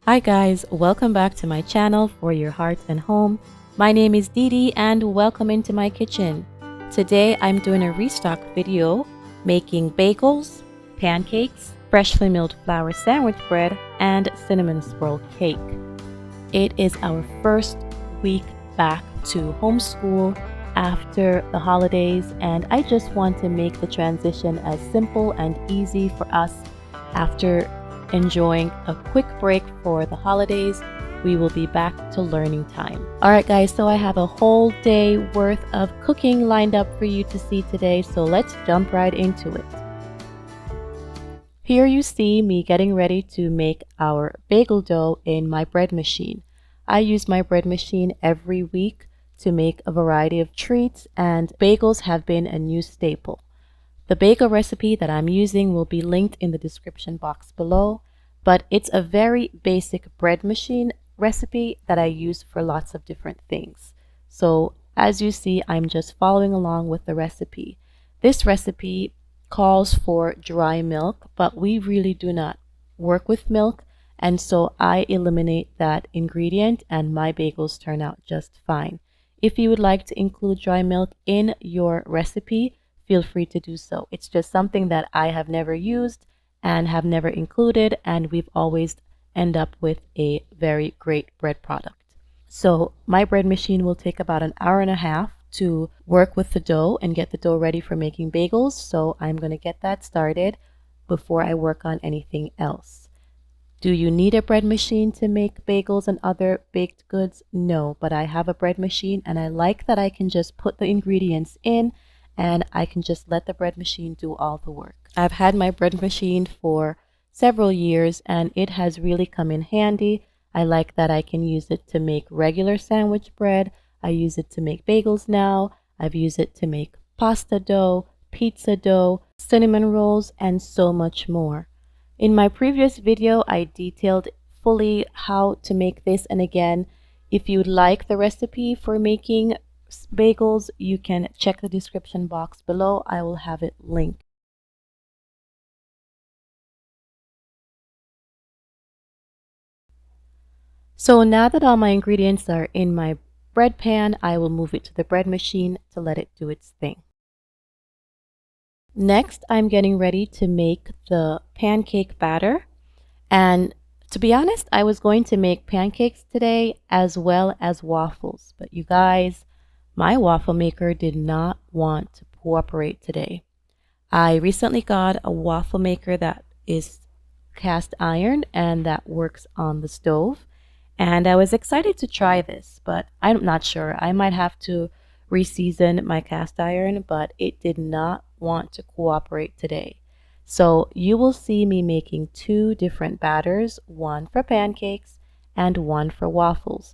Hi guys, welcome back to my channel for your heart and home. My name is Didi and welcome into my kitchen. Today I'm doing a restock video making bagels, pancakes, freshly milled flour sandwich bread, and cinnamon swirl cake. It is our first week back to homeschool after the holidays, and I just want to make the transition as simple and easy for us. After enjoying a quick break for the holidays, we will be back to learning time. Alright guys, so I have a whole day worth of cooking lined up for you to see today, so let's jump right into it. Here you see me getting ready to make our bagel dough in my bread machine. I use my bread machine every week to make a variety of treats, and bagels have been a new staple. The bagel recipe that I'm using will be linked in the description box below, but it's a very basic bread machine recipe that I use for lots of different things. So as you see, I'm just following along with the recipe. This recipe calls for dry milk, but we really do not work with milk, and so I eliminate that ingredient and my bagels turn out just fine. If you would like to include dry milk in your recipe, feel free to do so. It's just something that I have never used and have never included, and we've always end up with a very great bread product. So my bread machine will take about an hour and a half to work with the dough and get the dough ready for making bagels. So I'm going to get that started before I work on anything else. Do you need a bread machine to make bagels and other baked goods? No, but I have a bread machine and I like that I can just put the ingredients in and I can just let the bread machine do all the work. I've had my bread machine for several years and it has really come in handy. I like that I can use it to make regular sandwich bread. I use it to make bagels now. I've used it to make pasta dough, pizza dough, cinnamon rolls, and so much more. In my previous video, I detailed fully how to make this, and again, if you'd like the recipe for making bagels, you can check the description box below. I will have it linked. So now that all my ingredients are in my bread pan, I will move it to the bread machine to let it do its thing. Next, I'm getting ready to make the pancake batter. And to be honest, I was going to make pancakes today as well as waffles. But you guys, my waffle maker did not want to cooperate today. I recently got a waffle maker that is cast iron and that works on the stove. And I was excited to try this, but I'm not sure. I might have to reseason my cast iron, but it did not want to cooperate today. So you will see me making two different batters, one for pancakes and one for waffles.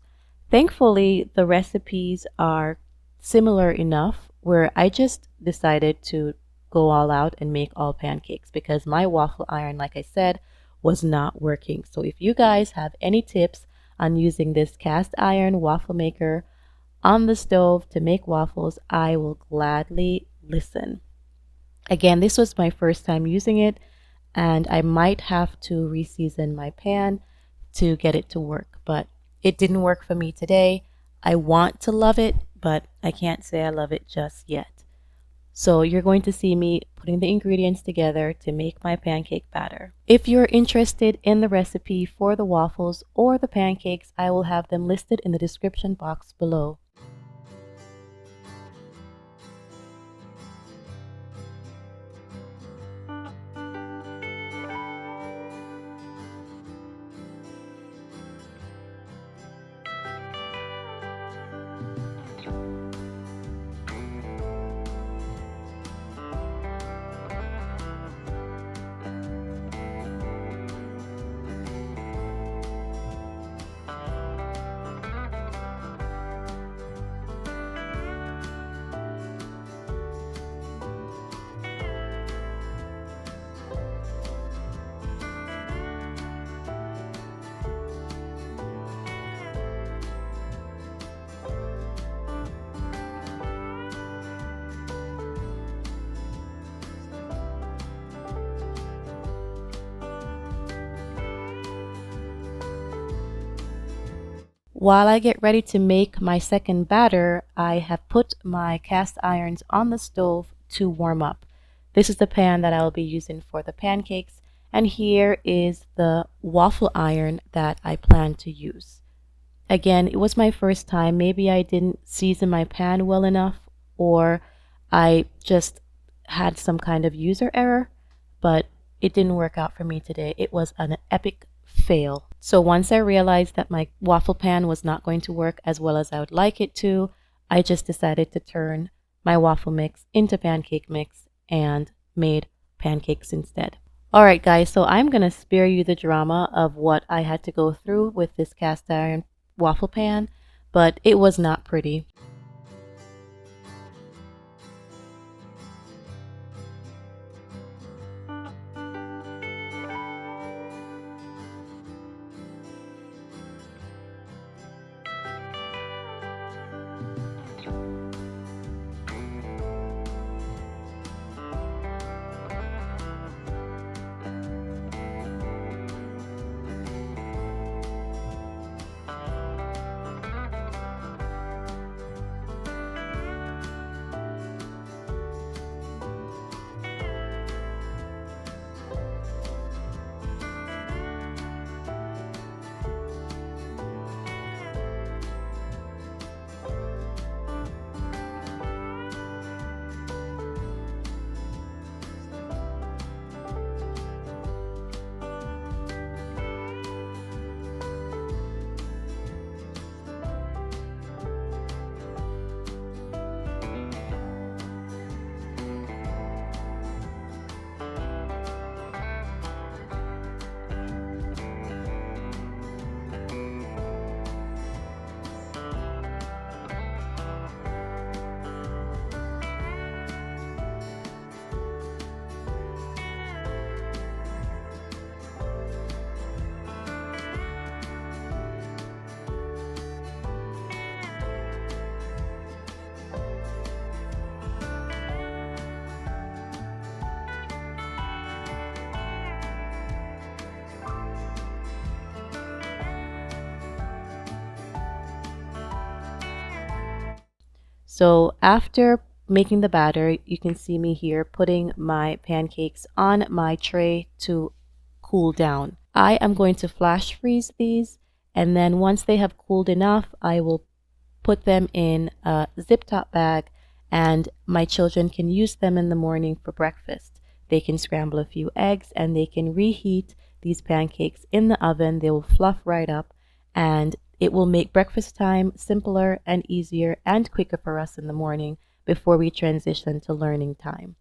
Thankfully, the recipes are similar enough where I just decided to go all out and make all pancakes because my waffle iron, like I said, was not working. So if you guys have any tips on using this cast iron waffle maker on the stove to make waffles, I will gladly listen. Again, this was my first time using it, and I might have to reseason my pan to get it to work, but it didn't work for me today. I want to love it, but I can't say I love it just yet. So you're going to see me putting the ingredients together to make my pancake batter. If you're interested in the recipe for the waffles or the pancakes, I will have them listed in the description box below. while I get ready to make my second batter, I have put my cast irons on the stove to warm up. This is the pan that I'll be using for the pancakes, and here is the waffle iron that I plan to use. Again, it was my first time. Maybe I didn't season my pan well enough, or I just had some kind of user error, but it didn't work out for me today. It was an epic fail. So once I realized that my waffle pan was not going to work as well as I would like it to, I just decided to turn my waffle mix into pancake mix and made pancakes instead. Alright guys, so I'm going to spare you the drama of what I had to go through with this cast iron waffle pan, but it was not pretty. So after making the batter, you can see me here putting my pancakes on my tray to cool down. I am going to flash freeze these, and then once they have cooled enough, I will put them in a zip top bag, and my children can use them in the morning for breakfast. They can scramble a few eggs and they can reheat these pancakes in the oven. They will fluff right up, and it will make breakfast time simpler and easier and quicker for us in the morning before we transition to learning time.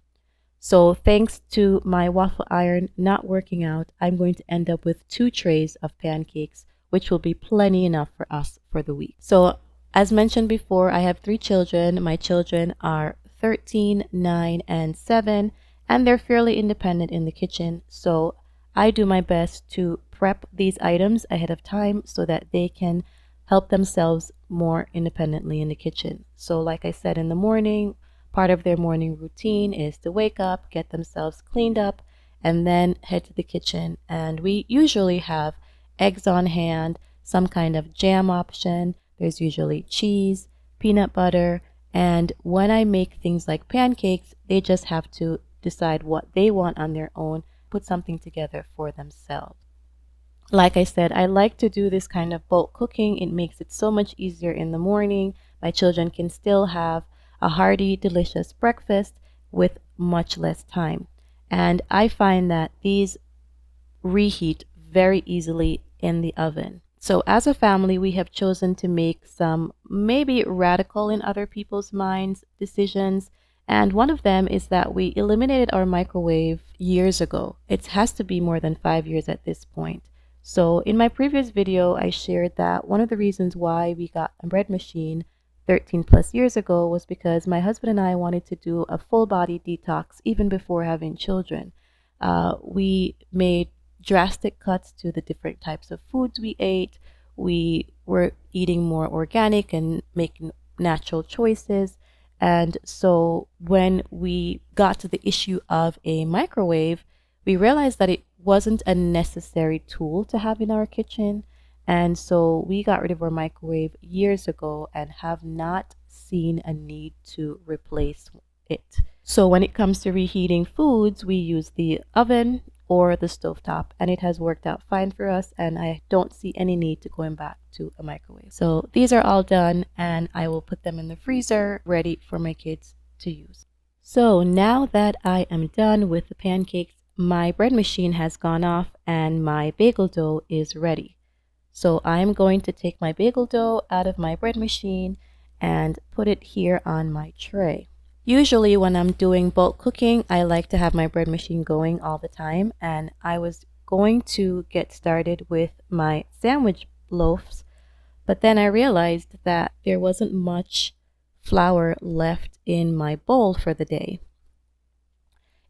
So thanks to my waffle iron not working out, I'm going to end up with 2 trays of pancakes, which will be plenty enough for us for the week. So as mentioned before, I have 3 children. My children are 13, 9, and 7, and they're fairly independent in the kitchen. So I do my best to prep these items ahead of time so that they can help themselves more independently in the kitchen. So like I said, in the morning, part of their morning routine is to wake up, get themselves cleaned up, and then head to the kitchen. And we usually have eggs on hand, some kind of jam option. There's usually cheese, peanut butter, and when I make things like pancakes, they just have to decide what they want on their own, put something together for themselves. Like I said, I like to do this kind of bulk cooking. It makes it so much easier in the morning. My children can still have a hearty, delicious breakfast with much less time. And I find that these reheat very easily in the oven. So as a family, we have chosen to make some maybe radical in other people's minds decisions. And one of them is that we eliminated our microwave years ago. It has to be more than 5 years at this point. So in my previous video, I shared that one of the reasons why we got a bread machine 13 plus years ago was because my husband and I wanted to do a full body detox even before having children. We made drastic cuts to the different types of foods we ate. We were eating more organic and making natural choices. And so when we got to the issue of a microwave, we realized that it wasn't a necessary tool to have in our kitchen. And so we got rid of our microwave years ago and have not seen a need to replace it. So when it comes to reheating foods, we use the oven or the stovetop, and it has worked out fine for us, and I don't see any need to going back to a microwave. So these are all done, and I will put them in the freezer ready for my kids to use. So now that I am done with the pancakes, my bread machine has gone off and my bagel dough is ready. So I'm going to take my bagel dough out of my bread machine and put it here on my tray. Usually when I'm doing bulk cooking, I like to have my bread machine going all the time, and I was going to get started with my sandwich loaves, but then I realized that there wasn't much flour left in my bowl for the day.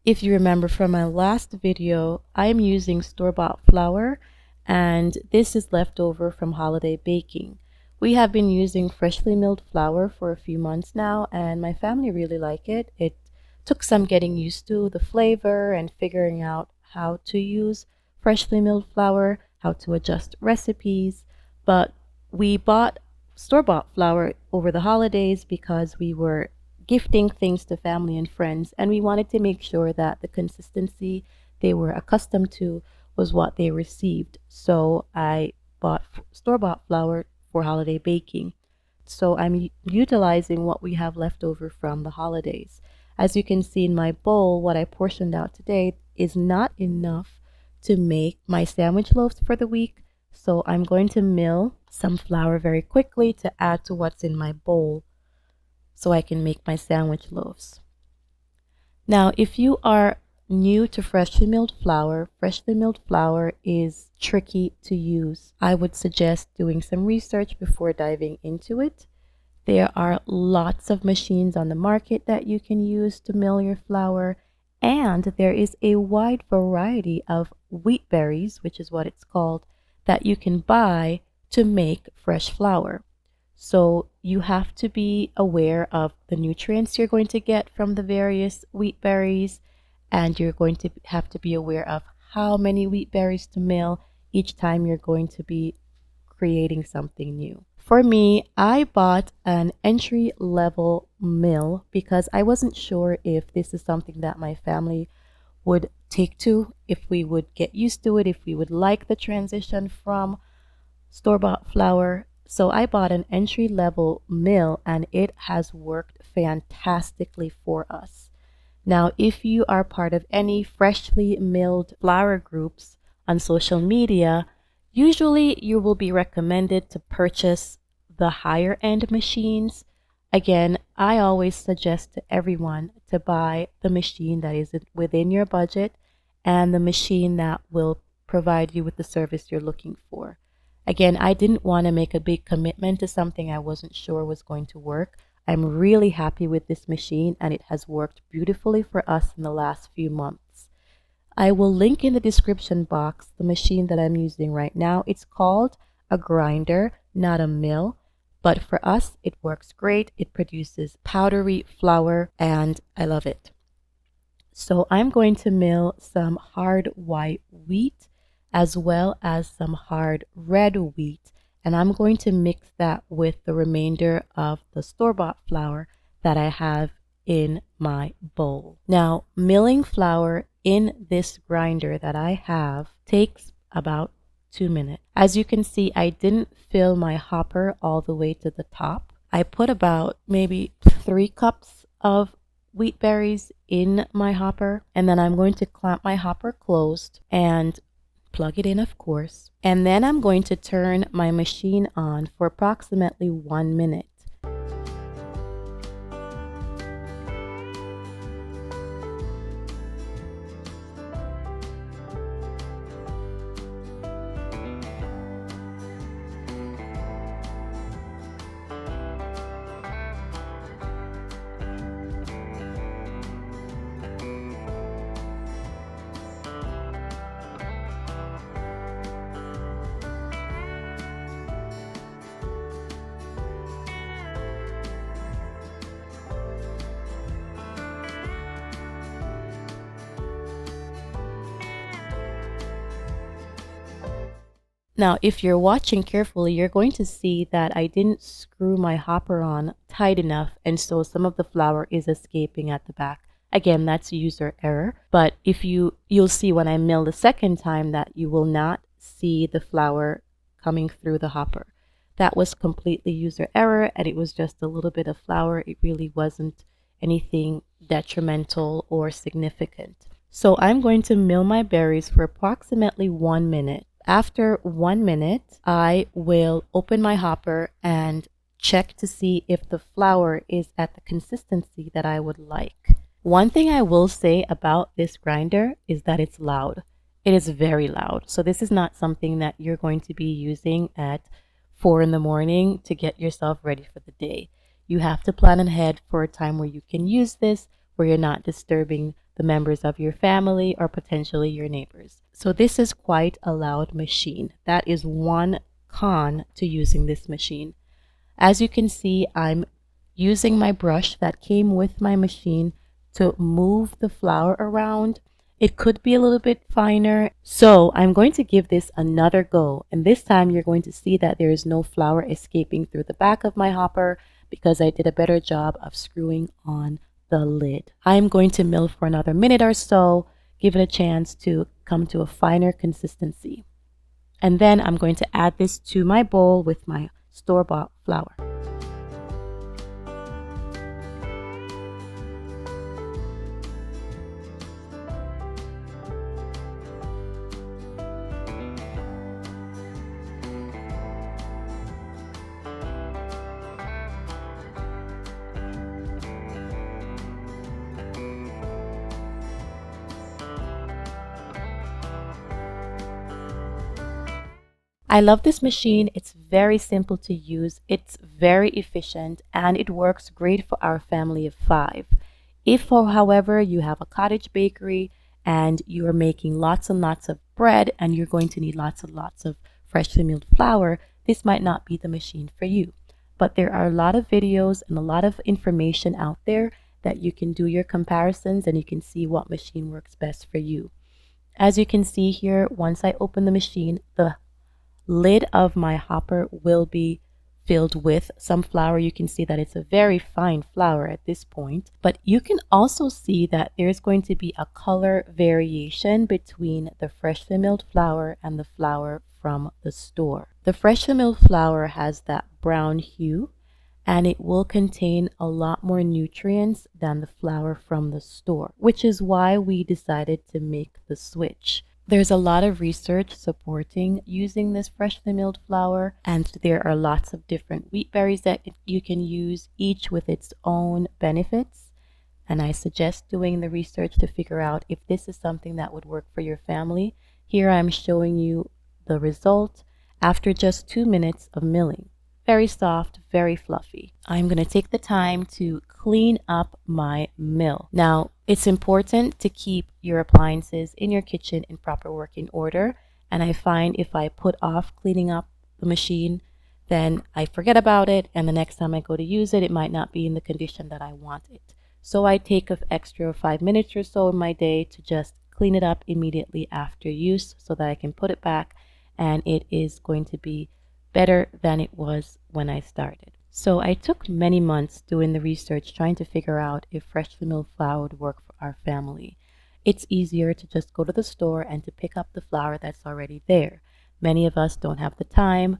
If you remember from my last video, I'm using store-bought flour, and this is leftover from holiday baking. We have been using freshly milled flour for a few months now, and my family really like it. It took some getting used to the flavor and figuring out how to use freshly milled flour, how to adjust recipes, but we bought store-bought flour over the holidays because we were gifting things to family and friends, and we wanted to make sure that the consistency they were accustomed to was what they received. So I bought store-bought flour for holiday baking. So I'm utilizing what we have left over from the holidays. As you can see in my bowl, what I portioned out today is not enough to make my sandwich loaves for the week. So I'm going to mill some flour very quickly to add to what's in my bowl so I can make my sandwich loaves. Now, if you are new to freshly milled flour is tricky to use. I would suggest doing some research before diving into it. There are lots of machines on the market that you can use to mill your flour, and there is a wide variety of wheat berries, which is what it's called, that you can buy to make fresh flour. So you have to be aware of the nutrients you're going to get from the various wheat berries, and you're going to have to be aware of how many wheat berries to mill each time you're going to be creating something new. For me, I bought an entry-level mill because I wasn't sure if this is something that my family would take to, if we would get used to it, if we would like the transition from store-bought flour. So I bought an entry-level mill, and it has worked fantastically for us. Now, if you are part of any freshly milled flour groups on social media, usually you will be recommended to purchase the higher end machines. Again, I always suggest to everyone to buy the machine that is within your budget and the machine that will provide you with the service you're looking for. Again, I didn't want to make a big commitment to something I wasn't sure was going to work. I'm really happy with this machine, and it has worked beautifully for us in the last few months. I will link in the description box the machine that I'm using right now. It's called a grinder, not a mill, but for us it works great. It produces powdery flour, and I love it. So I'm going to mill some hard white wheat as well as some hard red wheat, and I'm going to mix that with the remainder of the store-bought flour that I have in my bowl. Now, milling flour in this grinder that I have takes about 2 minutes. As you can see, I didn't fill my hopper all the way to the top. I put about maybe 3 cups of wheat berries in my hopper, and then I'm going to clamp my hopper closed and plug it in, of course, and then I'm going to turn my machine on for approximately 1 minute. Now, if you're watching carefully, you're going to see that I didn't screw my hopper on tight enough, and so some of the flour is escaping at the back. Again, that's user error, but if you'll see when I mill the second time that you will not see the flour coming through the hopper. That was completely user error, and it was just a little bit of flour. It really wasn't anything detrimental or significant. So I'm going to mill my berries for approximately 1 minute. After 1 minute, I will open my hopper and check to see if the flour is at the consistency that I would like. One thing I will say about this grinder is that it's loud. It is very loud. So this is not something that you're going to be using at 4 in the morning to get yourself ready for the day. You have to plan ahead for a time where you can use this, where you're not disturbing the members of your family or potentially your neighbors. So this is quite a loud machine. That is one con to using this machine. As you can see, I'm using my brush that came with my machine to move the flour around. It could be a little bit finer, so I'm going to give this another go. And this time you're going to see that there is no flour escaping through the back of my hopper because I did a better job of screwing on the lid. I'm going to mill for another minute or so, give it a chance to come to a finer consistency. And then I'm going to add this to my bowl with my store-bought flour. I love this machine. It's very simple to use. It's very efficient and it works great for our family of 5. If, however, you have a cottage bakery and you are making lots and lots of bread and you're going to need lots and lots of freshly milled flour, this might not be the machine for you. But there are a lot of videos and a lot of information out there that you can do your comparisons and you can see what machine works best for you. As you can see here, once I open the machine, the lid of my hopper will be filled with some flour. You can see that it's a very fine flour at this point, but you can also see that there's going to be a color variation between the freshly milled flour and the flour from the store. The freshly milled flour has that brown hue and it will contain a lot more nutrients than the flour from the store, which is why we decided to make the switch. There's a lot of research supporting using this freshly milled flour, and there are lots of different wheat berries that you can use, each with its own benefits. And I suggest doing the research to figure out if this is something that would work for your family. Here I'm showing you the result after just 2 minutes of milling. Very soft, very fluffy. I'm going to take the time to clean up my mill. Now, it's important to keep your appliances in your kitchen in proper working order. And I find if I put off cleaning up the machine, then I forget about it. And the next time I go to use it, it might not be in the condition that I want it. So I take an extra 5 minutes or so in my day to just clean it up immediately after use so that I can put it back and it is going to be better than it was when I started. So I took many months doing the research trying to figure out if freshly milled flour would work for our family. It's easier to just go to the store and to pick up the flour that's already there. Many of us don't have the time,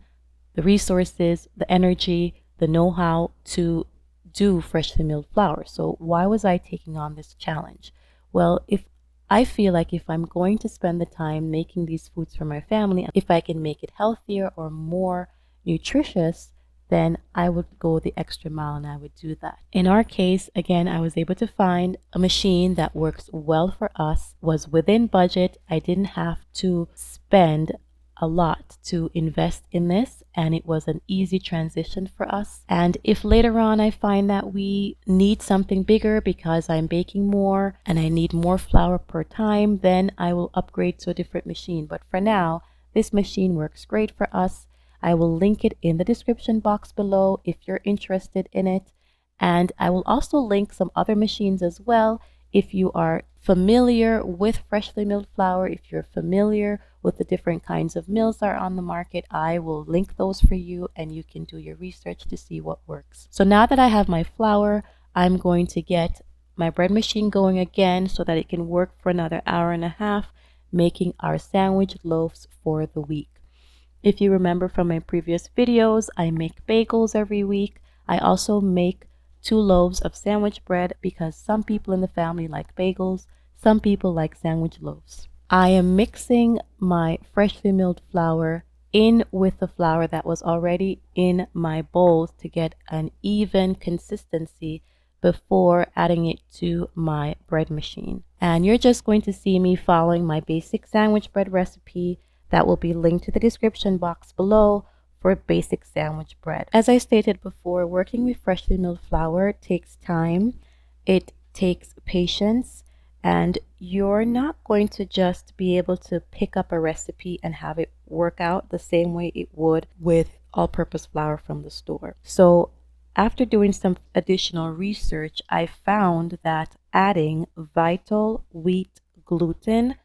the resources, the energy, the know-how to do freshly milled flour. So why was I taking on this challenge? Well, if I feel like if I'm going to spend the time making these foods for my family, if I can make it healthier or more nutritious, then I would go the extra mile and I would do that. In our case, again, I was able to find a machine that works well for us, was within budget. I didn't have to spend a lot to invest in this, and it was an easy transition for us. And if later on I find that we need something bigger because I'm baking more and I need more flour per time, then I will upgrade to a different machine. But for now, this machine works great for us. I will link it in the description box below if you're interested in it. And I will also link some other machines as well if you are familiar with freshly milled flour, if you're familiar with the different kinds of mills that are on the market, I will link those for you and you can do your research to see what works. So now that I have my flour, I'm going to get my bread machine going again so that it can work for another hour and a half, making our sandwich loaves for the week. If you remember from my previous videos, I make bagels every week. I also make 2 loaves of sandwich bread because some people in the family like bagels, some people like sandwich loaves. I am mixing my freshly milled flour in with the flour that was already in my bowls to get an even consistency before adding it to my bread machine. And you're just going to see me following my basic sandwich bread recipe that will be linked to the description box below for basic sandwich bread. As I stated before, working with freshly milled flour takes time, it takes patience, and you're not going to just be able to pick up a recipe and have it work out the same way it would with all-purpose flour from the store. So after doing some additional research, I found that adding vital wheat gluten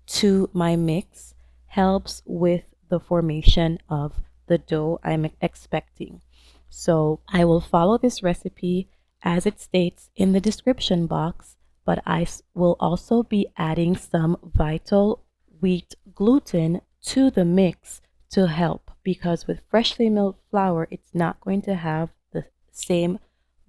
to my mix helps with the formation of the dough I'm expecting. So I will follow this recipe as it states in the description box, but I will also be adding some vital wheat gluten to the mix to help, because with freshly milled flour, it's not going to have the same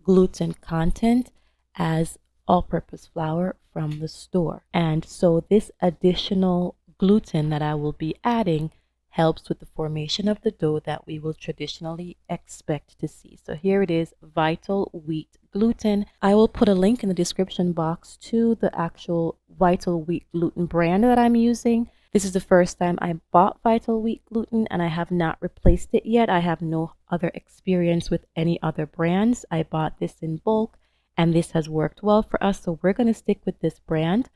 gluten content as all-purpose flour from the store. And so this additional gluten that I will be adding helps with the formation of the dough that we will traditionally expect to see. So here it is, vital wheat gluten. I will put a link in the description box to the actual vital wheat gluten brand that I'm using. This is the first time I bought vital wheat gluten and I have not replaced it yet. I have no other experience with any other brands. I bought this in bulk and this has worked well for us, so we're going to stick with this brand.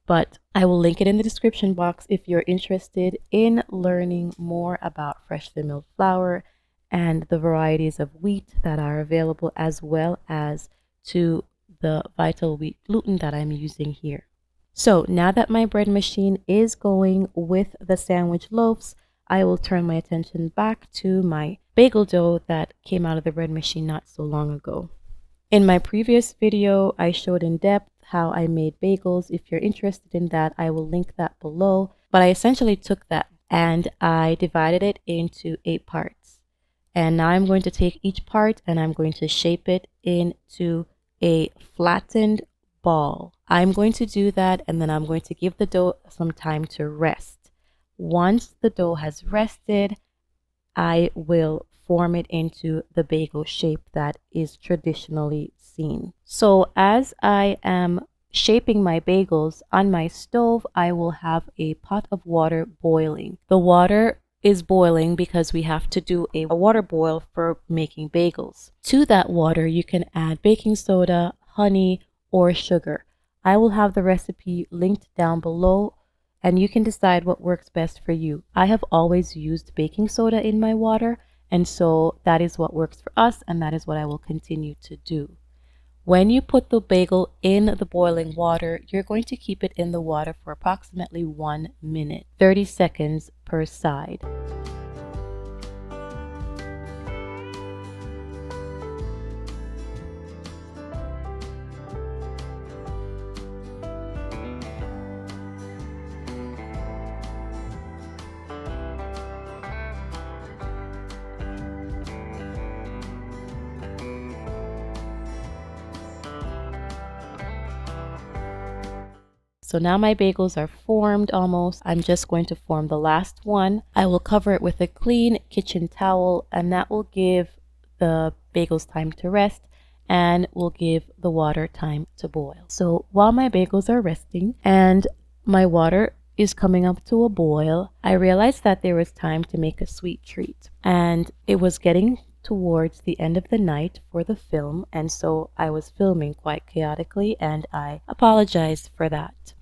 But I will link it in the description box if you're interested in learning more about freshly milled flour and the varieties of wheat that are available, as well as to the vital wheat gluten that I'm using here. So now that my bread machine is going with the sandwich loaves, I will turn my attention back to my bagel dough that came out of the bread machine not so long ago. In my previous video, I showed in depth how I made bagels. If you're interested in that, I will link that below. But I essentially took that and I divided it into 8 parts. And now I'm going to take each part and I'm going to shape it into a flattened ball. I'm going to do that and then I'm going to give the dough some time to rest. Once the dough has rested, I will form it into the bagel shape that is traditionally seen. So as I am shaping my bagels on my stove, I will have a pot of water boiling. The water is boiling because we have to do a water boil for making bagels. To that water, you can add baking soda, honey, or sugar. I will have the recipe linked down below and you can decide what works best for you. I have always used baking soda in my water, and so that is what works for us, and that is what I will continue to do. When you put the bagel in the boiling water, you're going to keep it in the water for approximately 1 minute, 30 seconds per side. So now my bagels are formed almost. I'm just going to form the last one. I will cover it with a clean kitchen towel and that will give the bagels time to rest and will give the water time to boil. So while my bagels are resting and my water is coming up to a boil, I realized that there was time to make a sweet treat. And it was getting towards the end of the night for the film, and so I was filming quite chaotically and I apologized for that.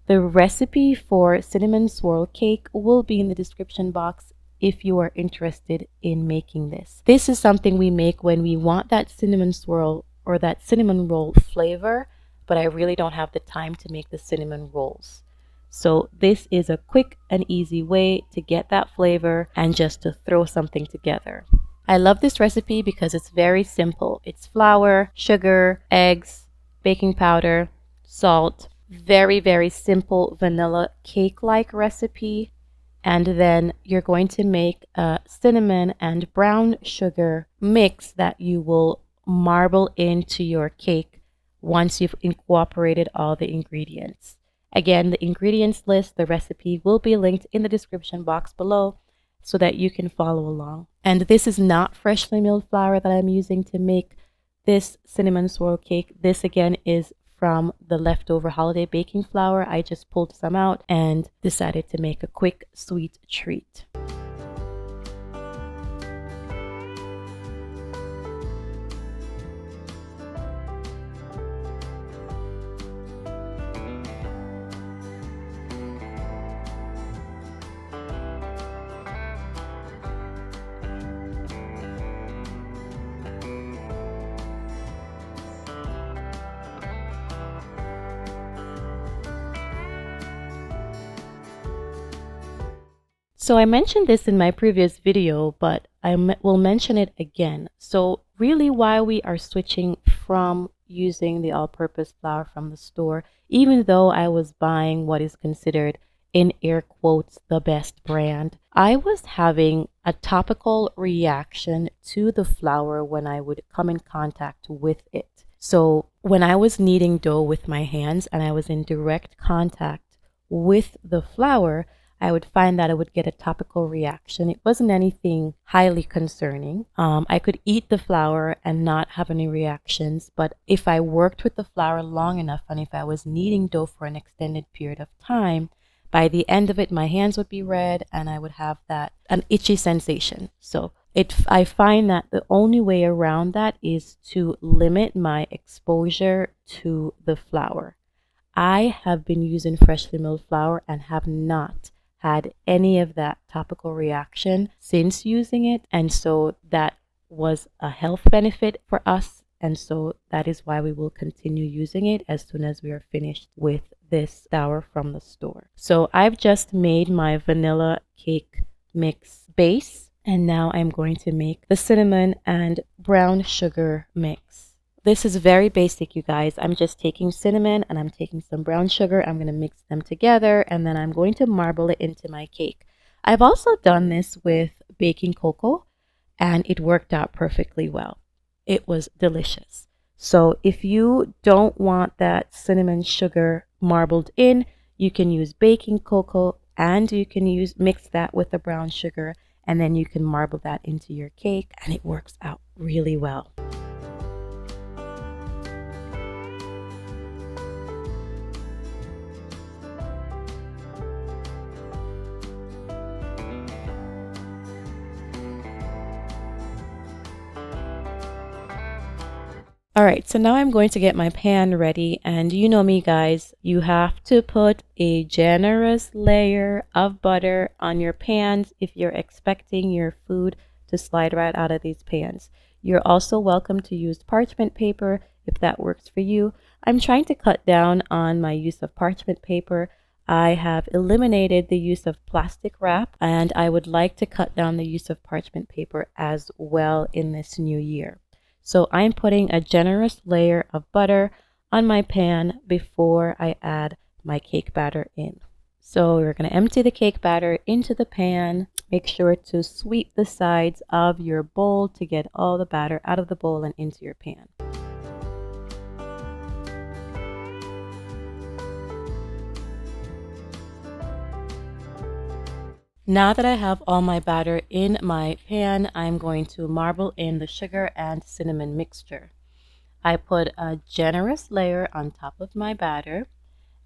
The recipe for cinnamon swirl cake will be in the description box if you are interested in making this. This is something we make when we want that cinnamon swirl or that cinnamon roll flavor, but I really don't have the time to make the cinnamon rolls. So this is a quick and easy way to get that flavor and just to throw something together. I love this recipe because it's very simple. It's flour, sugar, eggs, baking powder, salt. Very, very simple vanilla cake-like recipe. And then you're going to make a cinnamon and brown sugar mix that you will marble into your cake once you've incorporated all the ingredients. Again, the ingredients list, the recipe will be linked in the description box below so that you can follow along. And this is not freshly milled flour that I'm using to make this cinnamon swirl cake. This again is from the leftover holiday baking flour. I just pulled some out and decided to make a quick sweet treat. So I mentioned this in my previous video, but I will mention it again. So really why we are switching from using the all-purpose flour from the store, even though I was buying what is considered in air quotes the best brand, I was having a topical reaction to the flour when I would come in contact with it. So when I was kneading dough with my hands and I was in direct contact with the flour, I would find that I would get a topical reaction. It wasn't anything highly concerning. I could eat the flour and not have any reactions, but if I worked with the flour long enough and if I was kneading dough for an extended period of time, by the end of it, my hands would be red and I would have an itchy sensation. So I find that the only way around that is to limit my exposure to the flour. I have been using freshly milled flour and have not had any of that topical reaction since using it, and so that was a health benefit for us, and so that is why we will continue using it as soon as we are finished with this flour from the store. So I've just made my vanilla cake mix base, and now I'm going to make the cinnamon and brown sugar mix. This is very basic, you guys. I'm just taking cinnamon and I'm taking some brown sugar. I'm going to mix them together and then I'm going to marble it into my cake. I've also done this with baking cocoa and it worked out perfectly well. It was delicious. So if you don't want that cinnamon sugar marbled in, you can use baking cocoa and you can mix that with the brown sugar and then you can marble that into your cake and it works out really well. All right, so now I'm going to get my pan ready, and you know me, guys, you have to put a generous layer of butter on your pans if you're expecting your food to slide right out of these pans. You're also welcome to use parchment paper if that works for you. I'm trying to cut down on my use of parchment paper. I have eliminated the use of plastic wrap, and I would like to cut down the use of parchment paper as well in this new year. So I'm putting a generous layer of butter on my pan before I add my cake batter in. So we're going to empty the cake batter into the pan. Make sure to sweep the sides of your bowl to get all the batter out of the bowl and into your pan. Now that I have all my batter in my pan, I'm going to marble in the sugar and cinnamon mixture. I put a generous layer on top of my batter,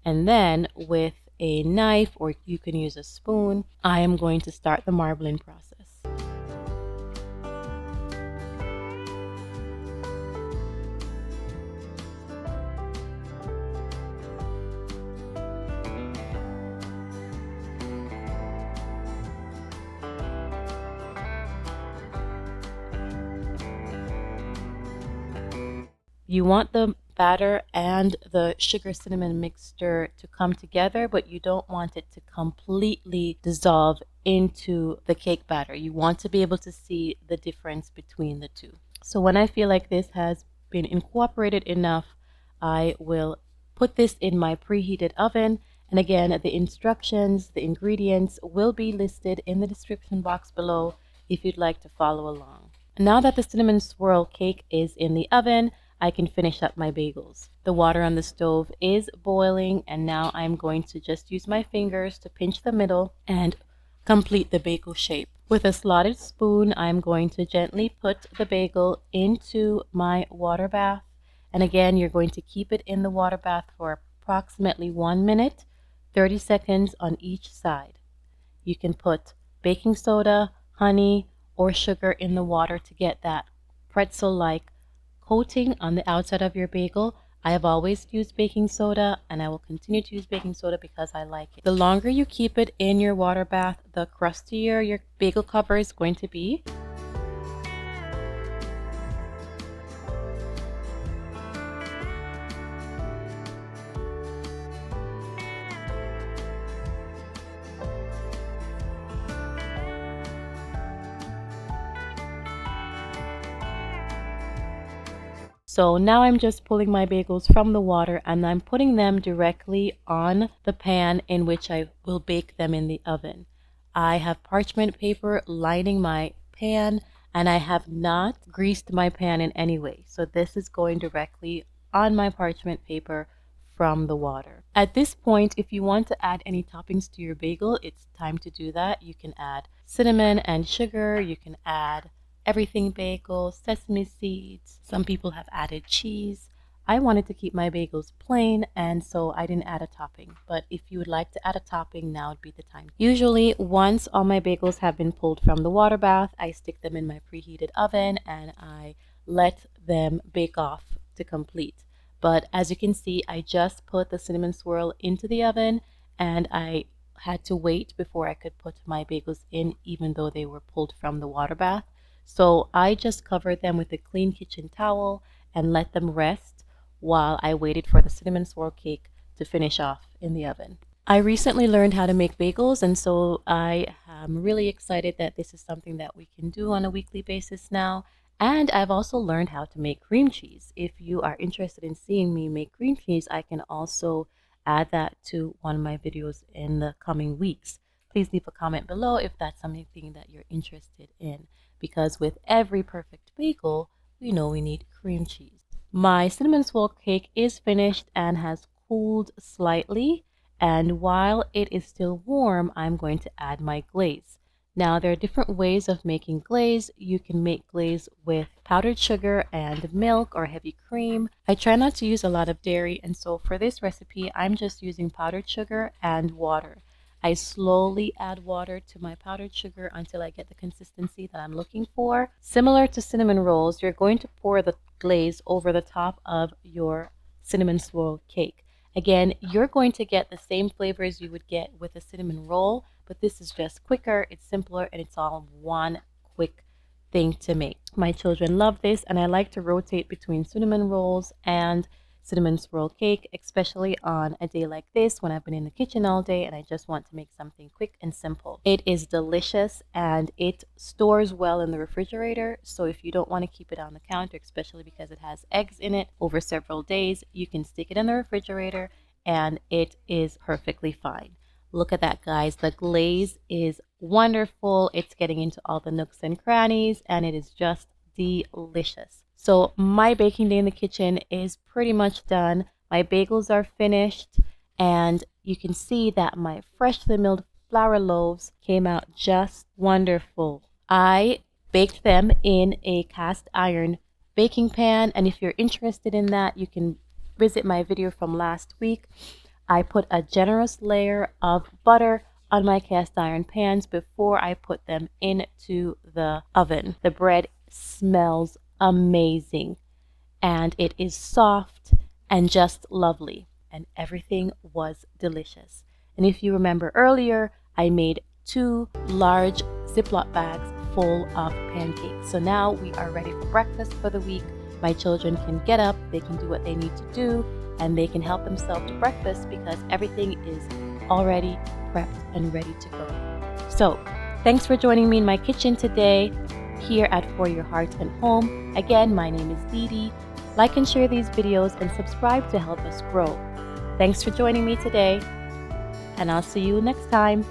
and then with a knife, or you can use a spoon, I am going to start the marbling process. You want the batter and the sugar cinnamon mixture to come together, but you don't want it to completely dissolve into the cake batter. You want to be able to see the difference between the two. So when I feel like this has been incorporated enough, I will put this in my preheated oven. And again, the instructions, the ingredients will be listed in the description box below if you'd like to follow along. Now that the cinnamon swirl cake is in the oven, I can finish up my bagels. The water on the stove is boiling, and now I'm going to just use my fingers to pinch the middle and complete the bagel shape. With a slotted spoon, I'm going to gently put the bagel into my water bath. And again, you're going to keep it in the water bath for approximately 1 minute, 30 seconds on each side. You can put baking soda, honey, or sugar in the water to get that pretzel-like coating on the outside of your bagel. I have always used baking soda, and I will continue to use baking soda because I like it. The longer you keep it in your water bath, the crustier your bagel cover is going to be. So now I'm just pulling my bagels from the water and I'm putting them directly on the pan in which I will bake them in the oven. I have parchment paper lining my pan and I have not greased my pan in any way. So this is going directly on my parchment paper from the water. At this point, if you want to add any toppings to your bagel, it's time to do that. You can add cinnamon and sugar. You can add everything bagel, sesame seeds. Some people have added cheese. I wanted to keep my bagels plain, and so I didn't add a topping. But if you would like to add a topping, now would be the time. Usually, once all my bagels have been pulled from the water bath, I stick them in my preheated oven and I let them bake off to complete. But as you can see, I just put the cinnamon swirl into the oven and I had to wait before I could put my bagels in, even though they were pulled from the water bath. So I just covered them with a clean kitchen towel and let them rest while I waited for the cinnamon swirl cake to finish off in the oven. I recently learned how to make bagels, and so I am really excited that this is something that we can do on a weekly basis now. And I've also learned how to make cream cheese. If you are interested in seeing me make cream cheese, I can also add that to one of my videos in the coming weeks. Please leave a comment below if that's something that you're interested in, because with every perfect bagel, we know we need cream cheese. My cinnamon swirl cake is finished and has cooled slightly, and while it is still warm, I'm going to add my glaze. Now, there are different ways of making glaze. You can make glaze with powdered sugar and milk or heavy cream. I try not to use a lot of dairy, and so for this recipe, I'm just using powdered sugar and water. I slowly add water to my powdered sugar until I get the consistency that I'm looking for. Similar to cinnamon rolls, you're going to pour the glaze over the top of your cinnamon swirl cake. Again, you're going to get the same flavors you would get with a cinnamon roll, but this is just quicker, it's simpler, and it's all one quick thing to make. My children love this, and I like to rotate between cinnamon rolls and cinnamon swirl cake, especially on a day like this when I've been in the kitchen all day and I just want to make something quick and simple. It is delicious and it stores well in the refrigerator, so if you don't want to keep it on the counter, especially because it has eggs in it over several days, you can stick it in the refrigerator and it is perfectly fine. Look at that, guys. The glaze is wonderful. It's getting into all the nooks and crannies and it is just delicious. So my baking day in the kitchen is pretty much done. My bagels are finished and you can see that my freshly milled flour loaves came out just wonderful. I baked them in a cast iron baking pan, and if you're interested in that, you can visit my video from last week. I put a generous layer of butter on my cast iron pans before I put them into the oven. The bread smells amazing and it is soft and just lovely, and everything was delicious. And if you remember earlier, I made 2 large Ziploc bags full of pancakes. So now we are ready for breakfast for the week. my children can get up, they can do what they need to do, and they can help themselves to breakfast because everything is already prepped and ready to go. So, thanks for joining me in my kitchen today here at For Your Heart and Home. Again, my name is Dee Dee. Like and share these videos and subscribe to help us grow. Thanks for joining me today, and I'll see you next time.